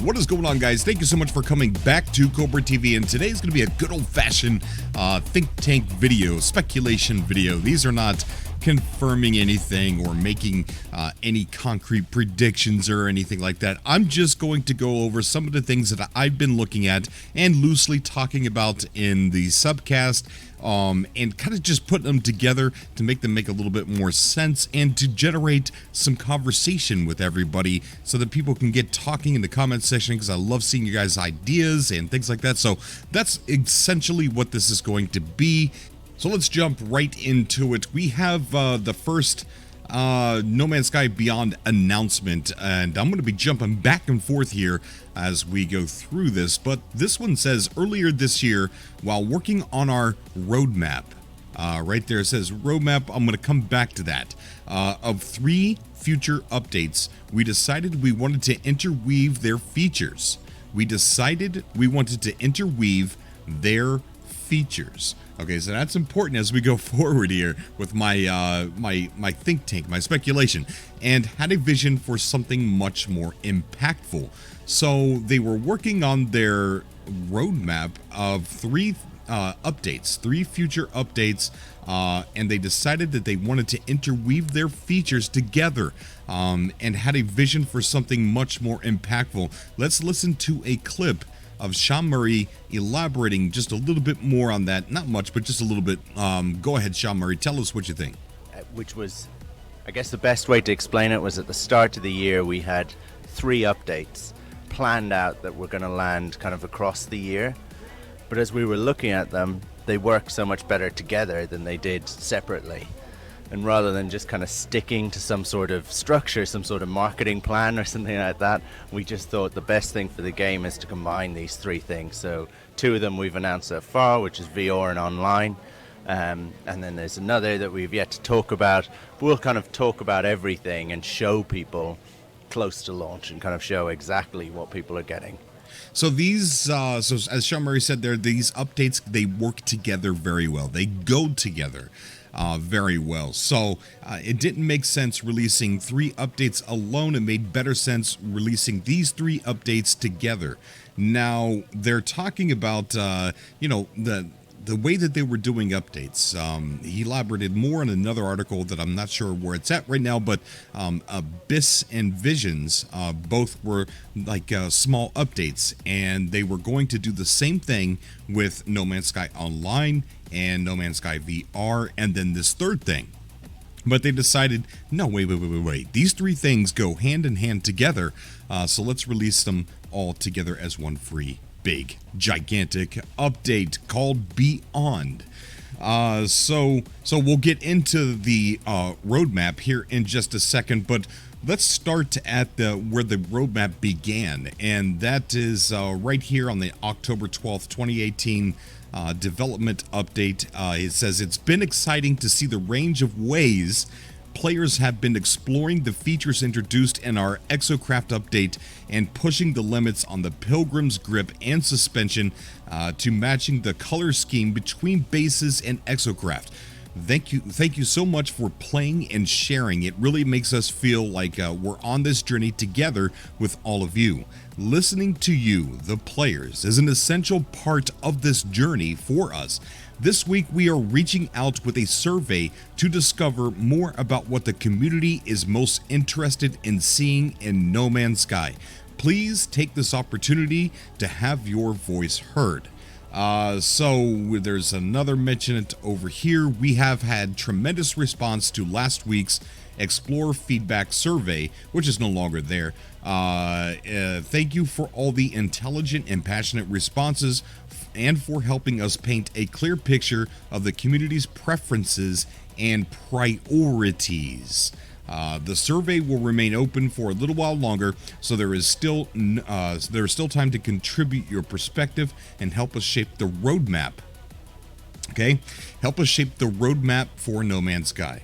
What is going on, guys? Thank you so much for coming back to Cobra TV, and today's going to be a good old-fashioned think tank video, speculation video. These are not confirming anything or making any concrete predictions or anything like that. I'm just going to go over some of the things that I've been looking at and loosely talking about in the subcast, and kind of just putting them together to make them make a little bit more sense and to generate some conversation with everybody so that people can get talking in the comment section, because I love seeing you guys' ideas and things like that. So that's essentially what this is going to be. So let's jump right into it. We have the first No Man's Sky Beyond announcement, and I'm going to be jumping back and forth here as we go through this. But this one says, earlier this year, while working on our roadmap, right there it says roadmap, I'm going to come back to that, of 3 future updates, we decided we wanted to interweave their features. Okay, so that's important as we go forward here with my my think tank, my speculation, and had a vision for something much more impactful. So they were working on their roadmap of 3 updates, 3 future updates, and they decided that they wanted to interweave their features together, and had a vision for something much more impactful. Let's listen to a clip of Sean Murray elaborating just a little bit more on that. Not much, but just a little bit. Go ahead, Sean Murray. Tell us what you think. Which was, I guess the best way to explain it was at the start of the year we had 3 updates planned out that were going to land kind of across the year. But as we were looking at them, they work so much better together than they did separately. And rather than just kind of sticking to some sort of structure, some sort of marketing plan or something like that, we just thought the best thing for the game is to combine these 3 things. So 2 of them we've announced so far, which is VR and online. And then there's another that we've yet to talk about. But we'll kind of talk about everything and show people close to launch and kind of show exactly what people are getting. So these, so as Sean Murray said there, these updates, they work together very well. They go together very well. So it didn't make sense releasing 3 updates alone. It made better sense releasing these 3 updates together. Now they're talking about, the way that they were doing updates. He elaborated more in another article that I'm not sure where it's at right now, but Abyss and Visions both were like small updates, and they were going to do the same thing with No Man's Sky Online and No Man's Sky VR, and then this third thing. But they decided, no, wait. These 3 things go hand in hand together, so let's release them all together as one free big gigantic update called Beyond. So we'll get into the roadmap here in just a second, but let's start at where the roadmap began, and that is right here on the October 12th 2018 development update. It says, it's been exciting to see the range of ways players have been exploring the features introduced in our Exocraft update and pushing the limits on the Pilgrim's grip and suspension to matching the color scheme between bases and Exocraft. Thank you so much for playing and sharing. It really makes us feel like we're on this journey together with all of you. Listening to you, the players, is an essential part of this journey for us. This week we are reaching out with a survey to discover more about what the community is most interested in seeing in No Man's Sky. Please take this opportunity to have your voice heard. So there's another mention over here. We have had tremendous response to last week's Explore feedback survey, which is no longer there. Thank you for all the intelligent and passionate responses and for helping us paint a clear picture of the community's preferences and priorities. The survey will remain open for a little while longer, so there is still time to contribute your perspective and help us shape the roadmap. Okay, help us shape the roadmap for No Man's Sky.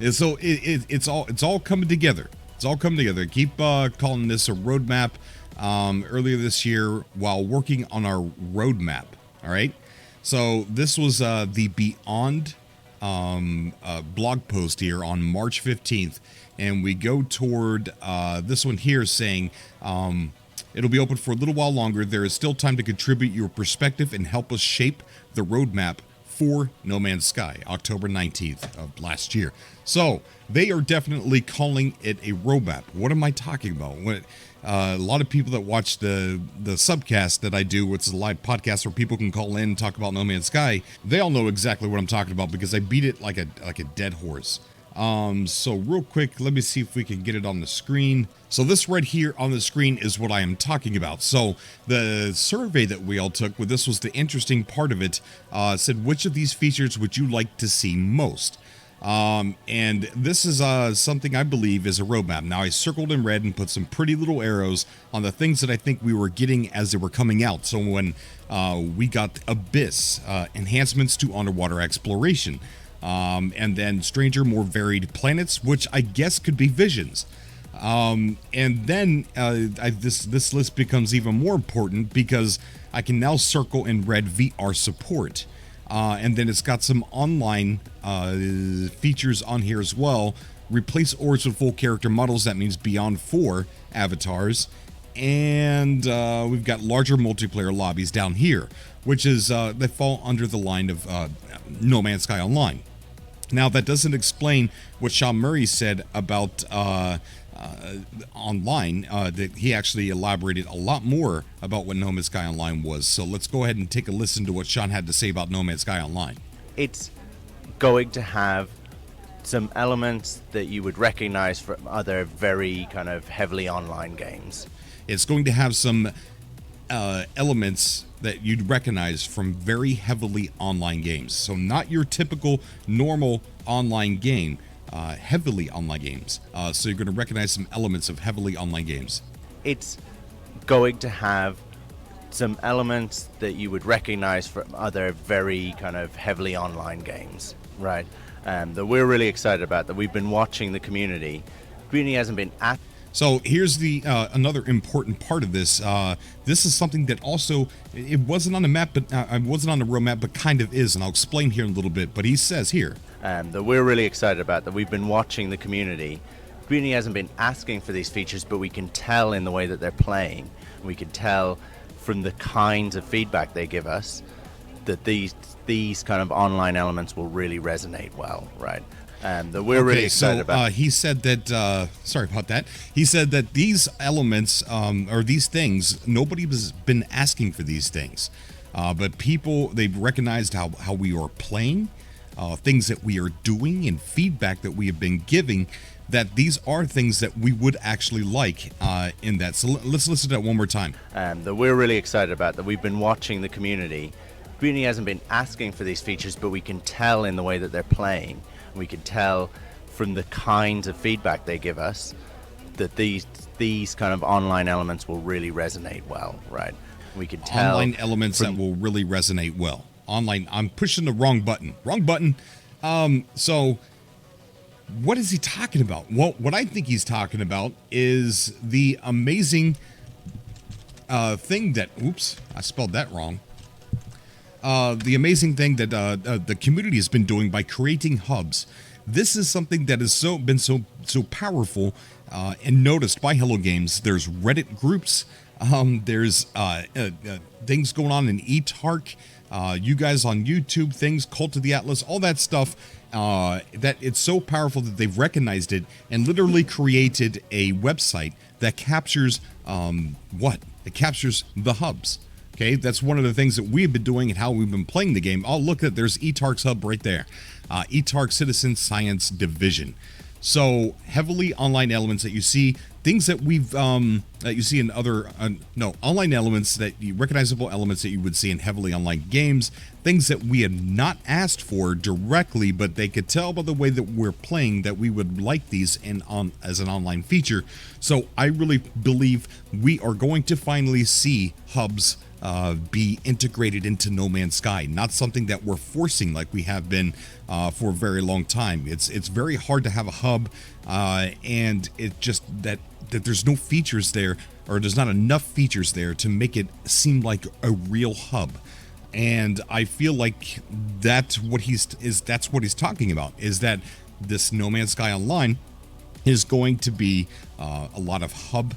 And so it's all coming together. It's all coming together. Keep calling this a roadmap. Earlier this year, while working on our roadmap. All right. So this was the Beyond blog post here on March 15th, and we go toward this one here saying, it'll be open for a little while longer. There is still time to contribute your perspective and help us shape the roadmap for No Man's Sky, October 19th of last year. So they are definitely calling it a roadmap. What am I talking about? A lot of people that watch the subcast that I do, it's a live podcast where people can call in and talk about No Man's Sky. They all know exactly what I'm talking about because I beat it like a dead horse. So real quick, let me see if we can get it on the screen. So this right here on the screen is what I am talking about. So the survey that we all took, well, this was the interesting part of it, said, which of these features would you like to see most? And this is something I believe is a roadmap. Now I circled in red and put some pretty little arrows on the things that I think we were getting as they were coming out. So when we got Abyss, enhancements to underwater exploration, and then stranger, more varied planets, which I guess could be visions. And then this list becomes even more important because I can now circle in red VR support. And then it's got some online features on here as well. Replace orbs with full character models. That means beyond 4 avatars. And we've got larger multiplayer lobbies down here, which is they fall under the line of No Man's Sky Online. Now, that doesn't explain what Sean Murray said about online, that he actually elaborated a lot more about what No Man's Sky Online was. So let's go ahead and take a listen to what Sean had to say about No Man's Sky Online. It's going to have some elements that you would recognize from other very kind of heavily online games. It's going to have some elements that you'd recognize from very heavily online games. So not your typical normal online game, heavily online games. So you're going to recognize some elements of heavily online games. It's going to have some elements that you would recognize from other very kind of heavily online games, right? That we're really excited about, that we've been watching the community. The community hasn't been at. So here's the another important part of this. This is something that also, it wasn't on the map, but it wasn't on the roadmap, but kind of is, and I'll explain here in a little bit. But he says here that we're really excited about, that we've been watching the community. The community hasn't been asking for these features, but we can tell in the way that they're playing. We can tell from the kinds of feedback they give us that these kind of online elements will really resonate well, right? That we're really excited about. He said that, sorry about that. He said that these elements, or these things, nobody has been asking for these things. But people, they've recognized how we are playing, things that we are doing, and feedback that we have been giving, that these are things that we would actually like in that. So let's listen to that one more time. That we're really excited about, that we've been watching the community. The community hasn't been asking for these features, but we can tell in the way that they're playing. We can tell from the kinds of feedback they give us that these kind of online elements will really resonate well, right? We can tell online elements that will really resonate well. Online, I'm pushing the wrong button. Wrong button. So what is he talking about? Well, what I think he's talking about is the amazing thing that, oops, I spelled that wrong. The amazing thing that the community has been doing by creating hubs. This is something that has been so powerful and noticed by Hello Games. There's Reddit groups. There's things going on in eTark. You guys on YouTube, things, Cult of the Atlas, all that stuff. That it's so powerful that they've recognized it and literally created a website that captures It captures the hubs. Okay, that's one of the things that we've been doing and how we've been playing the game. Oh, look at there's eTark's hub right there. eTark Citizen Science Division. So heavily online elements that you see, things that we've that you see in other online elements, recognizable elements that you would see in heavily online games, things that we had not asked for directly, but they could tell by the way that we're playing that we would like these as an online feature. So I really believe we are going to finally see hubs be integrated into No Man's Sky, not something that we're forcing like we have been for a very long time. It's very hard to have a hub, and it just that there's no features there, or there's not enough features there to make it seem like a real hub. And I feel like that's what he's talking about, is that this No Man's Sky Online is going to be a lot of hub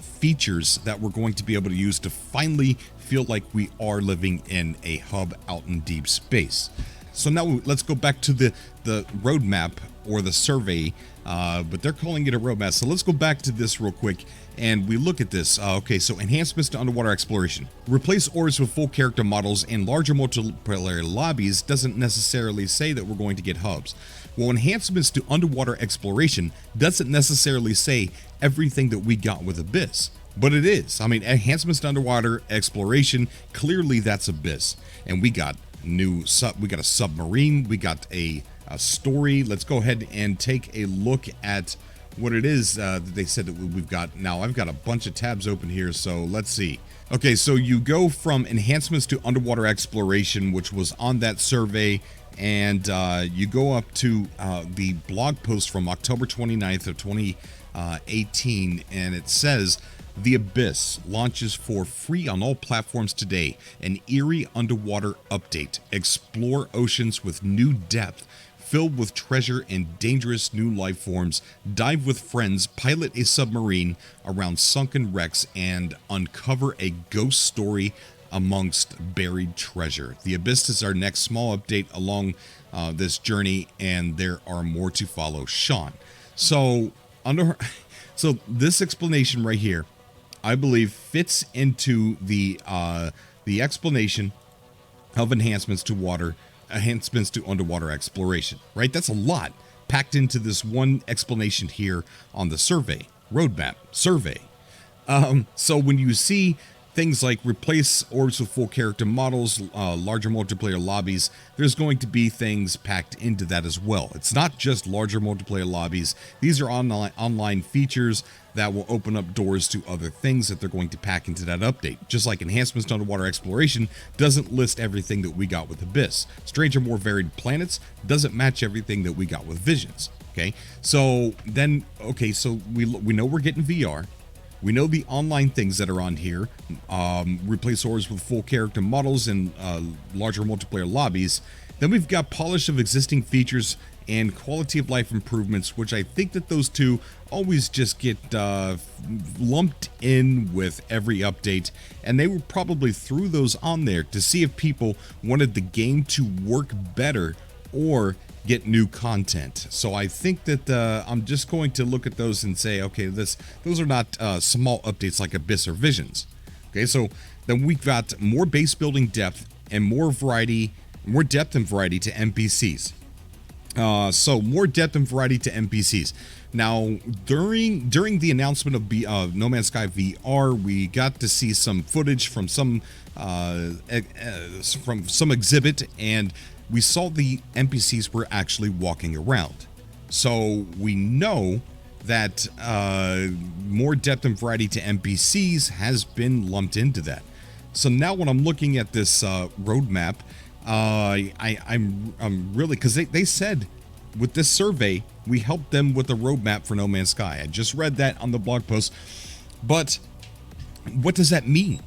features that we're going to be able to use to finally feel like we are living in a hub out in deep space. So now let's go back to the roadmap or the survey, but they're calling it a roadmap. So let's go back to this real quick and we look at this. Okay, so enhancements to underwater exploration. Replace orbs with full character models and larger multiplayer lobbies doesn't necessarily say that we're going to get hubs. Well, enhancements to underwater exploration doesn't necessarily say everything that we got with Abyss, but it is. I mean, enhancements to underwater exploration, clearly that's Abyss. And we got we got a submarine, we got a story. Let's go ahead and take a look at what it is that they said that we've got. Now, I've got a bunch of tabs open here, so let's see. Okay, so you go from enhancements to underwater exploration, which was on that survey, and you go up to the blog post from October 29th of 2018, and it says, The Abyss launches for free on all platforms today. An eerie underwater update. Explore oceans with new depth, filled with treasure and dangerous new life forms. Dive with friends, pilot a submarine around sunken wrecks, and uncover a ghost story amongst buried treasure. The Abyss is our next small update along this journey, and there are more to follow. Sean. So this explanation right here, I believe, fits into the explanation of enhancements to underwater exploration, right? That's a lot packed into this one explanation here on the survey, roadmap, survey. So when you see things like replace orbs with full character models, larger multiplayer lobbies, there's going to be things packed into that as well. It's not just larger multiplayer lobbies. These are online features that will open up doors to other things that they're going to pack into that update. Just like enhancements to underwater exploration doesn't list everything that we got with Abyss. Stranger, more varied planets doesn't match everything that we got with Visions. Okay, so then, so we know we're getting VR. We know the online things that are on here. Replace orbs with full character models and larger multiplayer lobbies. Then we've got polish of existing features and quality of life improvements, which I think that those two always just get lumped in with every update, and they were probably threw those on there to see if people wanted the game to work better or get new content. So I think that I'm just going to look at those and say, okay, those are not small updates like Abyss or Visions. Okay, so then we've got more base building depth and more depth and variety to NPCs. So more depth and variety to NPCs. Now, during the announcement of No Man's Sky VR, we got to see some footage from some exhibit, and we saw the NPCs were actually walking around. So we know that more depth and variety to NPCs has been lumped into that. So now when I'm looking at this roadmap, I'm really, because they said with this survey, we helped them with the roadmap for No Man's Sky. I just read that on the blog post. But what does that mean?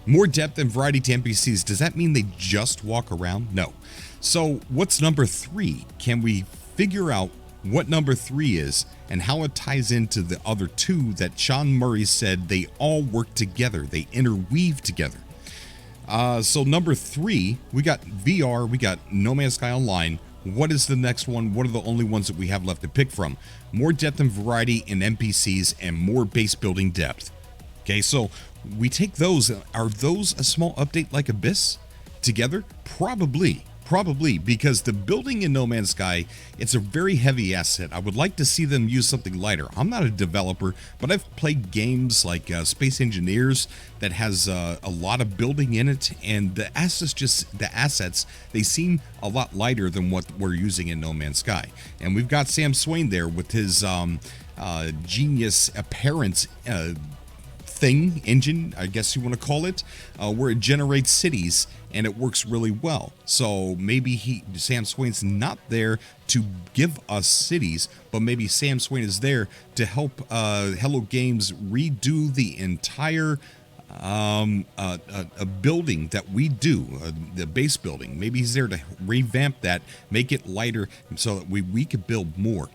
More depth and variety to NPCs. Does that mean they just walk around? No. So what's number 3? Can we figure out what number 3 is and how it ties into the other two that Sean Murray said they all work together? They interweave together. So number 3, we got VR, we got No Man's Sky Online. What is the next one? What are the only ones that we have left to pick from? More depth and variety in NPCs and more base building depth. Okay, so we take those. Are those a small update like Abyss together? Probably, because the building in No Man's Sky, it's a very heavy asset. I would like to see them use something lighter. I'm not a developer, but I've played games like Space Engineers that has a lot of building in it, and the assets, they seem a lot lighter than what we're using in No Man's Sky. And we've got Sam Swain there with his genius apparent engine, I guess you want to call it, where it generates cities and it works really well. So maybe Sam Swain's not there to give us cities, but maybe Sam Swain is there to help Hello Games redo the entire a building that we do, the base building. Maybe he's there to revamp that, make it lighter, so that we could build more.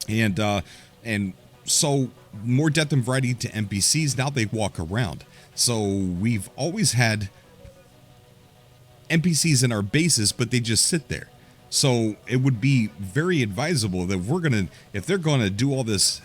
And so more depth and variety to NPCs. Now they walk around. So we've always had NPCs in our bases, but they just sit there. So it would be very advisable that if they're gonna do all this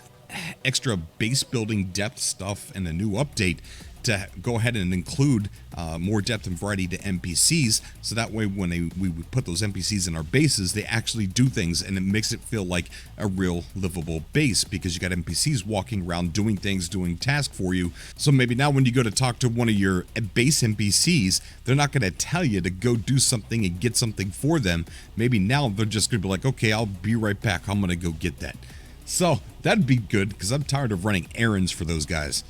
extra base building depth stuff and a new update, to go ahead and include more depth and variety to NPCs, so that way when we put those NPCs in our bases, they actually do things, and it makes it feel like a real livable base, because you got NPCs walking around doing things, doing tasks for you. So maybe now when you go to talk to one of your base NPCs, they're not going to tell you to go do something and get something for them. Maybe now they're just going to be like, okay, I'll be right back, I'm going to go get that. So that'd be good, because I'm tired of running errands for those guys.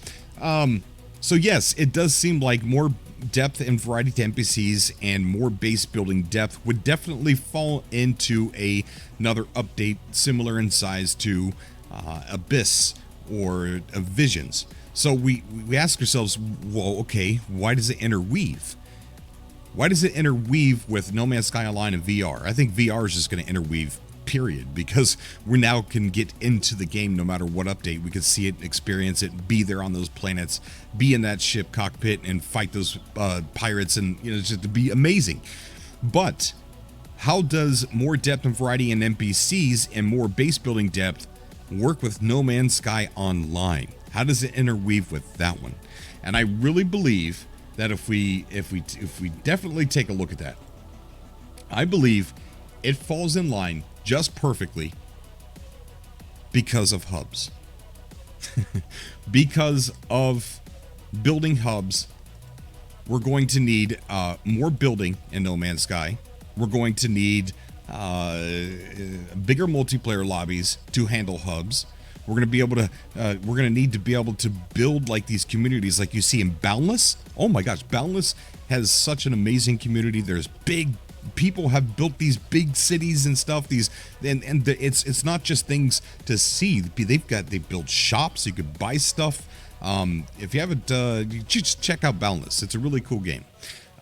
So yes, it does seem like more depth and variety to NPCs and more base building depth would definitely fall into another update similar in size to Abyss or Visions. So we ask ourselves, well, okay, why does it interweave? Why does it interweave with No Man's Sky Online and VR? I think VR is just going to interweave, period, because we now can get into the game no matter what update. We can see it, experience it, be there on those planets, be in that ship cockpit and fight those pirates, and it's just to be amazing. But how does more depth and variety in NPCs and more base building depth work with No Man's Sky Online? How does it interweave with that one? And I really believe that if we definitely take a look at that, I believe it falls in line just perfectly because of hubs. Because of building hubs, we're going to need more building in No Man's Sky. We're going to need bigger multiplayer lobbies to handle hubs. We're going to be able to we're going to need to be able to build like these communities like you see in Boundless. Oh my gosh, Boundless has such an amazing community. There's big people have built these big cities and stuff. It's not just things to see. They build shops. You could buy stuff. If you haven't, you just check out Boundless. It's a really cool game.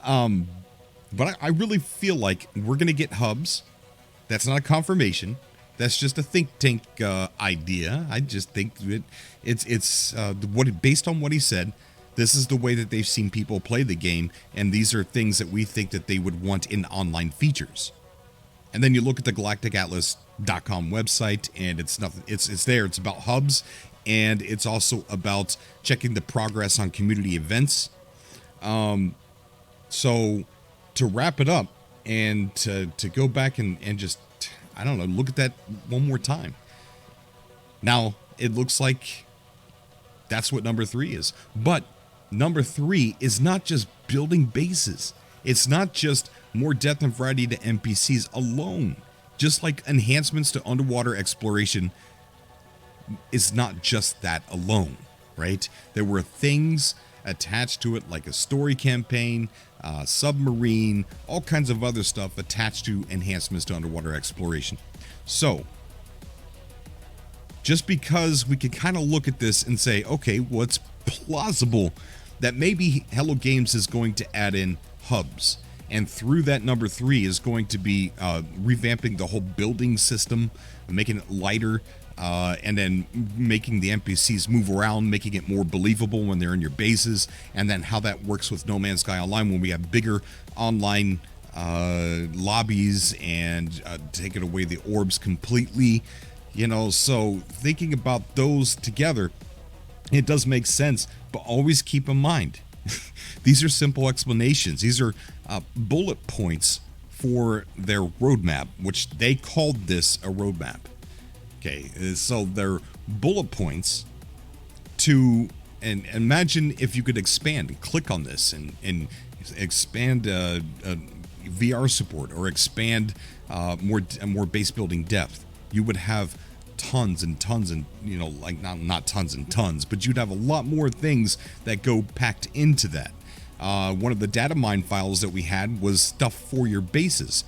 But I really feel like we're gonna get hubs. That's not a confirmation. That's just a think tank idea. I just think it's based on what he said. This is the way that they've seen people play the game, and these are things that we think that they would want in online features. And then you look at the galacticatlas.com website, and it's nothing. It's there. It's about hubs, and it's also about checking the progress on community events. So to wrap it up, and to go back and just, I don't know, look at that one more time. Now it looks like that's what number 3 is, but number 3 is not just building bases. It's not just more depth and variety to NPCs alone. Just like enhancements to underwater exploration is not just that alone, right? There were things attached to it like a story campaign, submarine, all kinds of other stuff attached to enhancements to underwater exploration. So just because we can kind of look at this and say, okay, well, it's plausible that maybe Hello Games is going to add in hubs, and through that number 3 is going to be revamping the whole building system, making it lighter, and then making the NPCs move around, making it more believable when they're in your bases, and then how that works with No Man's Sky Online when we have bigger online lobbies and taking away the orbs completely. So thinking about those together, it does make sense, but always keep in mind, these are simple explanations. These are bullet points for their roadmap, which they called this a roadmap. Okay, so they're bullet points to, and imagine if you could expand and click on this and expand VR support or expand more base building depth. You would have tons and tons and like not tons and tons, but you'd have a lot more things that go packed into that. One of the data mine files that we had was stuff for your bases,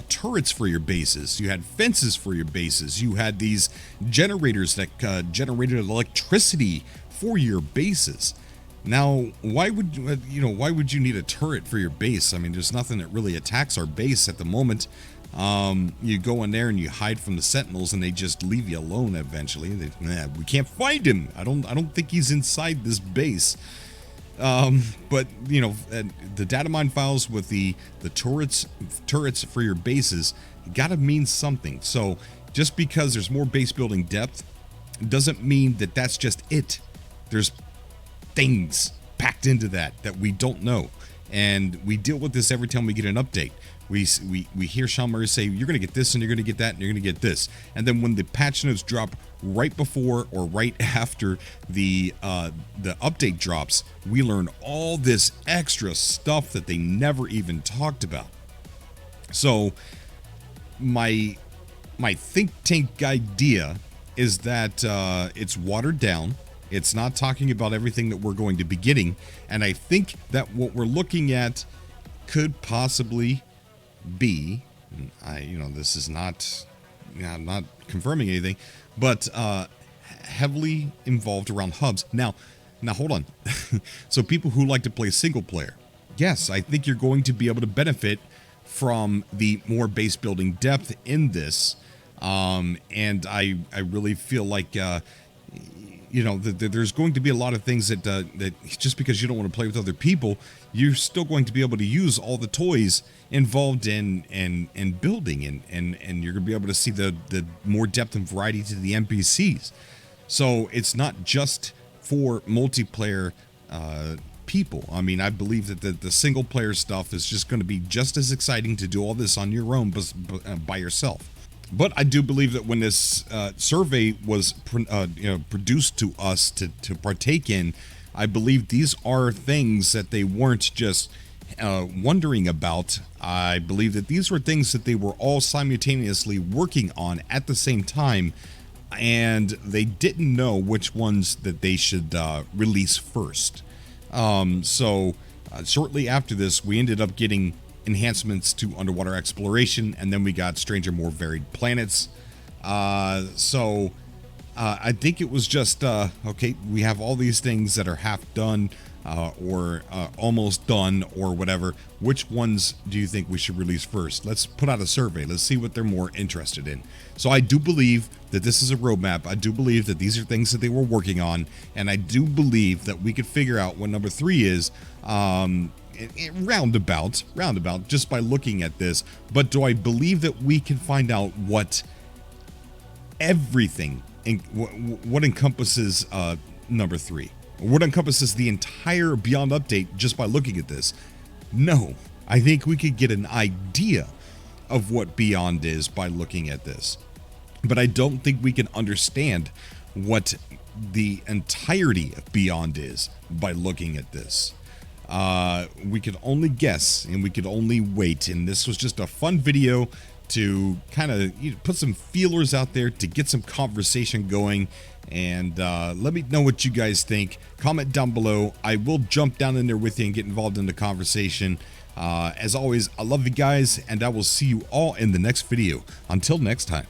turrets for your bases. You had fences for your bases. You had these generators that generated electricity for your bases. Now, why would why would you need a turret for your base? I mean, there's nothing that really attacks our base at the moment. You go in there and you hide from the sentinels, and they just leave you alone eventually. We can't find him. I don't think he's inside this base. But the data mine files with the turrets for your bases gotta mean something. So just because there's more base building depth doesn't mean that that's just it. There's things packed into that we don't know, and we deal with this every time we get an update. We hear Sean Murray say, you're going to get this and you're going to get that and you're going to get this, and then when the patch notes drop right before or right after the update drops, we learn all this extra stuff that they never even talked about. So my think tank idea is that it's watered down. It's not talking about everything that we're going to be getting, and I think that what we're looking at could possibly be, this is not, I'm not confirming anything, but heavily involved around hubs. Now hold on. So people who like to play single player, yes, I think you're going to be able to benefit from the more base building depth in this, and I really feel like there's going to be a lot of things that just because you don't want to play with other people, you're still going to be able to use all the toys involved in building, and you're going to be able to see the more depth and variety to the NPCs. So it's not just for multiplayer people. I mean, I believe that the single player stuff is just going to be just as exciting to do all this on your own by yourself. But I do believe that when this survey was produced to us to partake in, I believe these are things that they weren't just wondering about. I believe that these were things that they were all simultaneously working on at the same time, and they didn't know which ones that they should release first. So shortly after this, we ended up getting enhancements to underwater exploration, and then we got stranger, more varied planets. So I think it was just okay, we have all these things that are half done or almost done or whatever. Which ones do you think we should release first? Let's put out a survey. Let's see what they're more interested in. So I do believe that this is a roadmap. I do believe that these are things that they were working on, and I do believe that we could figure out what number 3 is roundabout just by looking at this. But do I believe that we can find out what everything what encompasses number 3, what encompasses the entire Beyond update just by looking at this? No, I think we could get an idea of what Beyond is by looking at this, but I don't think we can understand what the entirety of Beyond is by looking at this. We could only guess, and we could only wait, and this was just a fun video to kind of put some feelers out there, to get some conversation going, and let me know what you guys think. Comment down below. I will jump down in there with you and get involved in the conversation. As always, I love you guys, and I will see you all in the next video. Until next time.